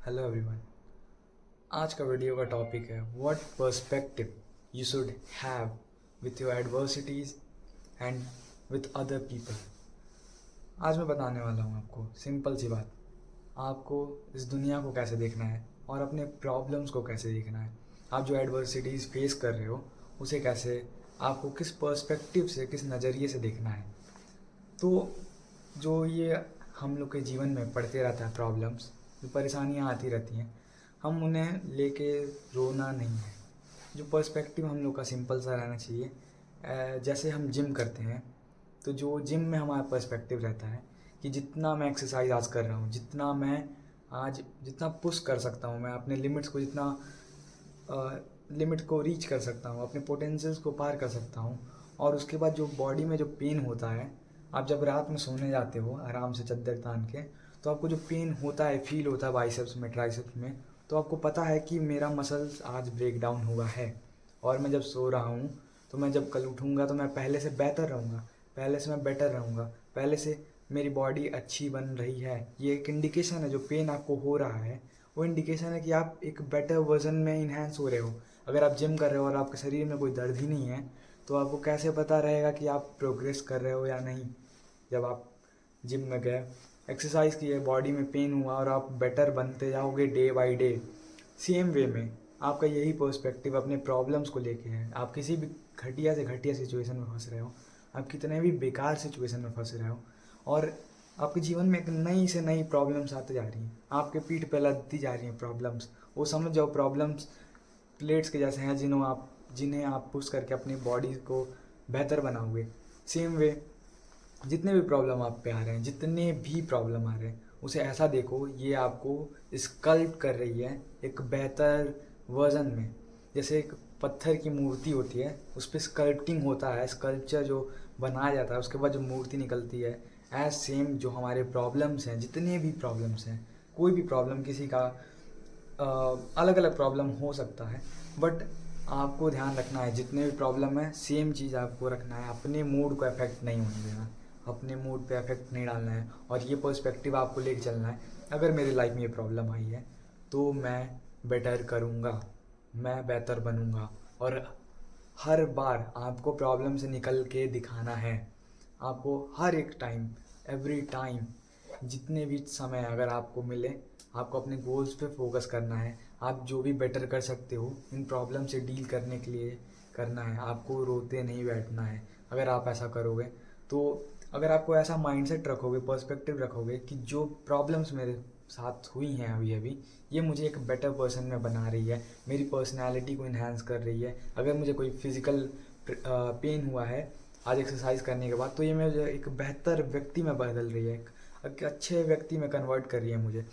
Hello everyone. आज का video का टॉपिक है what perspective you should have with your adversities and with other people. आज मैं बताने वाला हूँ आपको सिंपल सी बात, आपको इस दुनिया को कैसे देखना है और अपने प्रॉब्लम्स को कैसे देखना है। आप जो एडवर्सिटीज़ फेस कर रहे हो उसे कैसे, आपको किस पर्सपेक्टिव से, किस नज़रिए से देखना है। तो जो ये हम लोग के जीवन में पड़ते रहता है प्रॉब्लम्स, जो परेशानियाँ आती रहती हैं, हम उन्हें लेके रोना नहीं है। जो पर्सपेक्टिव हम लोग का सिंपल सा रहना चाहिए। जैसे हम जिम करते हैं तो जो जिम में हमारा पर्सपेक्टिव रहता है कि जितना मैं एक्सरसाइज आज कर रहा हूँ, जितना मैं आज जितना पुश कर सकता हूँ, मैं अपने लिमिट्स को जितना लिमिट को रीच कर सकता हूँ, अपने पोटेंशियल्स को पार कर सकता हूँ। और उसके बाद जो बॉडी में जो पेन होता है, आप जब रात में सोने जाते हो आराम से चद्दर तान के, तो आपको जो पेन होता है, फील होता है बाइसेप्स में, ट्राइसेप्स में, तो आपको पता है कि मेरा मसल्स आज ब्रेक डाउन हुआ है। और मैं जब सो रहा हूँ तो मैं जब कल उठूँगा तो मैं पहले से बेहतर रहूँगा, पहले से मैं बेटर रहूँगा, पहले से मेरी बॉडी अच्छी बन रही है। ये एक इंडिकेशन है, जो पेन आपको हो रहा है वो इंडिकेशन है कि आप एक बेटर वर्जन में इन्हेंस हो रहे हो। अगर आप जिम कर रहे हो और आपके शरीर में कोई दर्द ही नहीं है तो आपको कैसे पता रहेगा कि आप प्रोग्रेस कर रहे हो या नहीं। जब आप जिम में गए, एक्सरसाइज किए, बॉडी में पेन हुआ और आप बेटर बनते जाओगे day by day. Same way में आपका यही पर्सपेक्टिव अपने प्रॉब्लम्स को लेके है। आप किसी भी घटिया से घटिया सिचुएशन में फंस रहे हो, आप कितने भी बेकार सिचुएशन में फंस रहे हो, और आपके जीवन में एक नई से नई प्रॉब्लम्स आती जा रही हैं, आपके पीठ पे लदती जा रही हैं प्रॉब्लम्स। वो समझ जाओ प्रॉब्लम्स प्लेट्स के जैसे हैं जिन्हें आप पुश करके अपनी बॉडी को बेहतर बनाओगे। सेम वे जितने भी प्रॉब्लम आप पे आ रहे हैं, जितने भी प्रॉब्लम आ रहे हैं, उसे ऐसा देखो ये आपको स्कल्प्ट कर रही है एक बेहतर वर्जन में। जैसे एक पत्थर की मूर्ति होती है, उस पर स्कल्पटिंग होता है, स्कल्पचर जो बनाया जाता है, उसके बाद जो मूर्ति निकलती है, एज सेम जो हमारे प्रॉब्लम्स हैं, जितने भी प्रॉब्लम्स हैं, कोई भी प्रॉब्लम, किसी का अलग अलग प्रॉब्लम हो सकता है, बट आपको ध्यान रखना है जितने भी प्रॉब्लम है सेम चीज़ आपको रखना है, अपने मूड को अफेक्ट नहीं होने देना, अपने मूड पे अफेक्ट नहीं डालना है, और ये पर्सपेक्टिव आपको लेके चलना है। अगर मेरी लाइफ में ये प्रॉब्लम आई है तो मैं बेटर करूँगा, मैं बेहतर बनूँगा। और हर बार आपको प्रॉब्लम से निकल के दिखाना है। आपको हर एक टाइम, एवरी टाइम, जितने भी समय अगर आपको मिले, आपको अपने गोल्स पे फोकस करना है। आप जो भी बेटर कर सकते हो इन प्रॉब्लम से डील करने के लिए करना है। आपको रोते नहीं बैठना है। अगर आप ऐसा करोगे तो, अगर आपको ऐसा माइंडसेट रखोगे, पर्सपेक्टिव रखोगे कि जो प्रॉब्लम्स मेरे साथ हुई हैं अभी अभी, ये मुझे एक बेटर पर्सन में बना रही है, मेरी पर्सनैलिटी को इन्हांस कर रही है। अगर मुझे कोई फिज़िकल पेन हुआ है आज एक्सरसाइज करने के बाद, तो ये मुझे एक बेहतर व्यक्ति में बदल रही है, एक अच्छे व्यक्ति में कन्वर्ट कर रही है मुझे।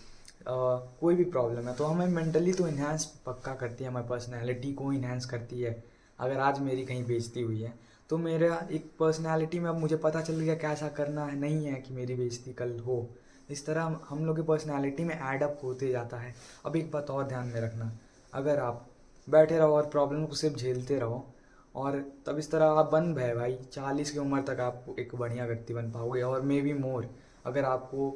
कोई भी प्रॉब्लम है तो हमें मेंटली तो इन्हांस पक्का करती है, हमारी पर्सनैलिटी को इन्हांस करती है। अगर आज मेरी कहीं बेइज्जती हुई है तो मेरा एक पर्सनैलिटी में अब मुझे पता चल गया कैसा करना है, नहीं है कि मेरी बेइज्जती कल हो। इस तरह हम लोग की पर्सनैलिटी में एडअप होते जाता है। अब एक बात और ध्यान में रखना, अगर आप बैठे रहो और प्रॉब्लम को सिर्फ झेलते रहो, और तब इस तरह आप बन भय भाई 40 की उम्र तक आप एक बढ़िया व्यक्ति बन पाओगे, और मे बी मोर। अगर आपको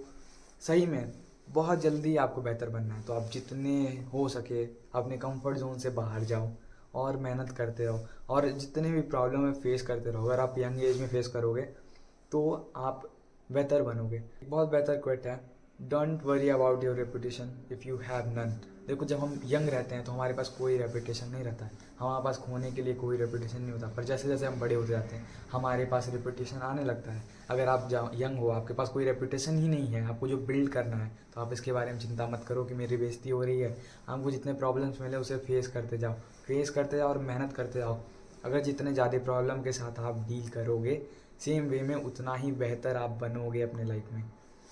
सही में बहुत जल्दी आपको बेहतर बनना है तो आप जितने हो सके अपने कंफर्ट जोन से बाहर जाओ और मेहनत करते रहो, और जितने भी प्रॉब्लम है फेस करते रहो। अगर आप यंग एज में फेस करोगे तो आप बेहतर बनोगे। एक बहुत बेहतर क्वेट है, don't worry about your reputation if you have none. देखो, जब हम यंग रहते हैं तो हमारे पास कोई रेपुटेशन नहीं रहता है, हमारे पास खोने के लिए कोई रेपुटेशन नहीं होता, पर जैसे जैसे हम बड़े होते जाते हैं हमारे पास रेपुटेशन आने लगता है। अगर आप यंग हो, आपके पास कोई रेपुटेशन ही नहीं है, आपको जो बिल्ड करना है, तो आप इसके बारे में चिंता मत करो कि मेरी बेइज्जती हो रही है। आपको जितने प्रॉब्लम्स मिले उसे फेस करते जाओ, फेस करते जाओ और मेहनत करते जाओ। अगर जितने ज़्यादा प्रॉब्लम के साथ आप डील करोगे, सेम वे में उतना ही बेहतर आप बनोगे अपने लाइफ में।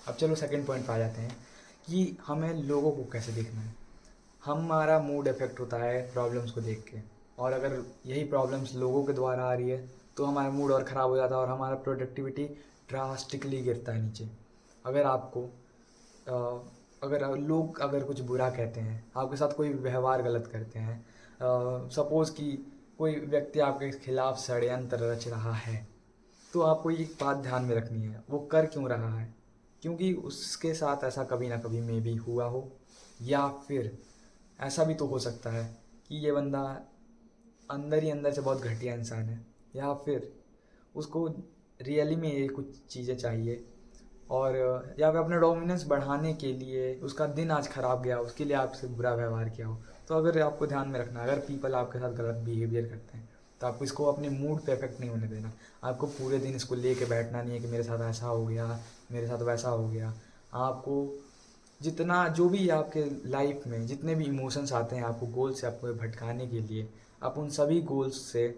अब चलो सेकंड पॉइंट पे आ जाते हैं कि हमें लोगों को कैसे देखना है। हमारा मूड इफेक्ट होता है प्रॉब्लम्स को देख के, और अगर यही प्रॉब्लम्स लोगों के द्वारा आ रही है तो हमारा मूड और ख़राब हो जाता है और हमारा प्रोडक्टिविटी ड्रास्टिकली गिरता है नीचे। अगर आपको अगर लोग अगर कुछ बुरा कहते हैं, आपके साथ कोई व्यवहार गलत करते हैं, सपोज़ कि कोई व्यक्ति आपके खिलाफ षड्यंत्र रच रहा है, तो आपको एक बात ध्यान में रखनी है, वो कर क्यों रहा है। क्योंकि उसके साथ ऐसा कभी ना कभी मे बी हुआ हो, या फिर ऐसा भी तो हो सकता है कि ये बंदा अंदर ही अंदर से बहुत घटिया इंसान है, या फिर उसको रियली में ये कुछ चीज़ें चाहिए, और या फिर अपने डोमिनेंस बढ़ाने के लिए उसका दिन आज ख़राब गया, उसके लिए आपसे बुरा व्यवहार किया हो। तो अगर आपको ध्यान में रखना है, अगर पीपल आपके साथ गलत बिहेवियर करते हैं तो आपको इसको अपने मूड पे इफेक्ट नहीं होने देना। आपको पूरे दिन इसको लेके बैठना नहीं है कि मेरे साथ ऐसा हो गया, मेरे साथ वैसा हो गया। आपको जितना जो भी आपके लाइफ में जितने भी इमोशंस आते हैं आपको गोल से आपको भटकाने के लिए, आप उन सभी गोल्स से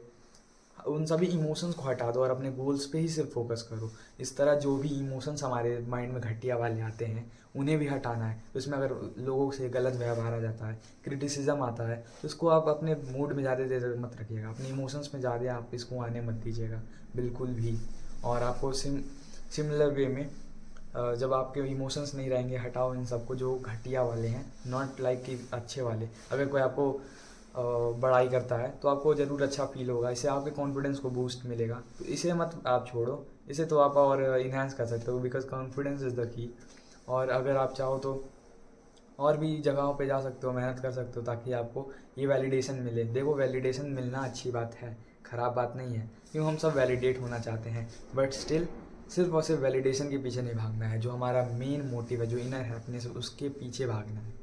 उन सभी इमोशंस को हटा दो और अपने गोल्स पे ही सिर्फ फोकस करो। इस तरह जो भी इमोशंस हमारे माइंड में घटिया वाले आते हैं उन्हें भी हटाना है। तो इसमें अगर लोगों से गलत व्यवहार आ जाता है, क्रिटिसिज्म आता है, तो इसको आप अपने मूड में ज़्यादा देर मत रखिएगा, अपने इमोशंस में ज़्यादा आप इसको आने मत दीजिएगा बिल्कुल भी। और आपको सिमिलर वे में जब आपके इमोशंस नहीं रहेंगे, हटाओ इन सबको जो घटिया वाले हैं, नॉट लाइक कि अच्छे वाले। अगर कोई आपको बड़ाई करता है तो आपको ज़रूर अच्छा फील होगा, इससे आपके कॉन्फिडेंस को बूस्ट मिलेगा, तो इसे मत आप छोड़ो, इसे तो आप और इन्हांस कर सकते हो, because confidence is the key. और अगर आप चाहो तो और भी जगहों पे जा सकते हो, मेहनत कर सकते हो, ताकि आपको ये वैलिडेशन मिले। देखो, वैलिडेशन मिलना अच्छी बात है, ख़राब बात नहीं है, क्यों हम सब वैलिडेट होना चाहते हैं, बट स्टिल सिर्फ और सिर्फ वैलिडेशन के पीछे नहीं भागना है। जो हमारा मेन मोटिव है, जो इनर हैप्पीनेस है, उसके पीछे भागना है।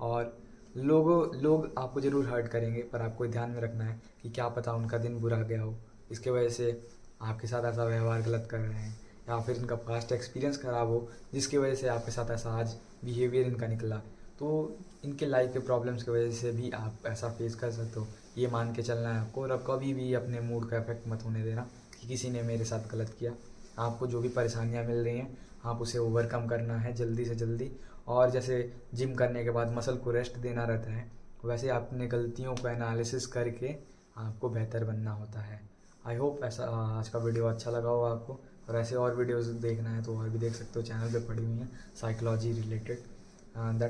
और लोग आपको ज़रूर हर्ट करेंगे, पर आपको ध्यान में रखना है कि क्या पता उनका दिन बुरा गया हो, इसके वजह से आपके साथ ऐसा व्यवहार गलत कर रहे हैं, या फिर इनका पास्ट एक्सपीरियंस ख़राब हो जिसकी वजह से आपके साथ ऐसा आज बिहेवियर इनका निकला। तो इनके लाइफ के प्रॉब्लम्स की वजह से भी आप ऐसा फेस कर सकते हो, ये मान के चलना है आपको। और अब कभी भी अपने मूड का इफेक्ट मत होने देना कि किसी ने मेरे साथ गलत किया। आपको जो भी परेशानियाँ मिल रही हैं, आप उसे ओवरकम करना है जल्दी से जल्दी। और जैसे जिम करने के बाद मसल को रेस्ट देना रहता है, वैसे अपने गलतियों को एनालिसिस करके आपको बेहतर बनना होता है। आई होप ऐसा आज का वीडियो अच्छा लगा हो आपको। और ऐसे और वीडियोस देखना है तो और भी देख सकते हो, चैनल पे पड़ी हुई हैं साइकोलॉजी रिलेटेड। दैट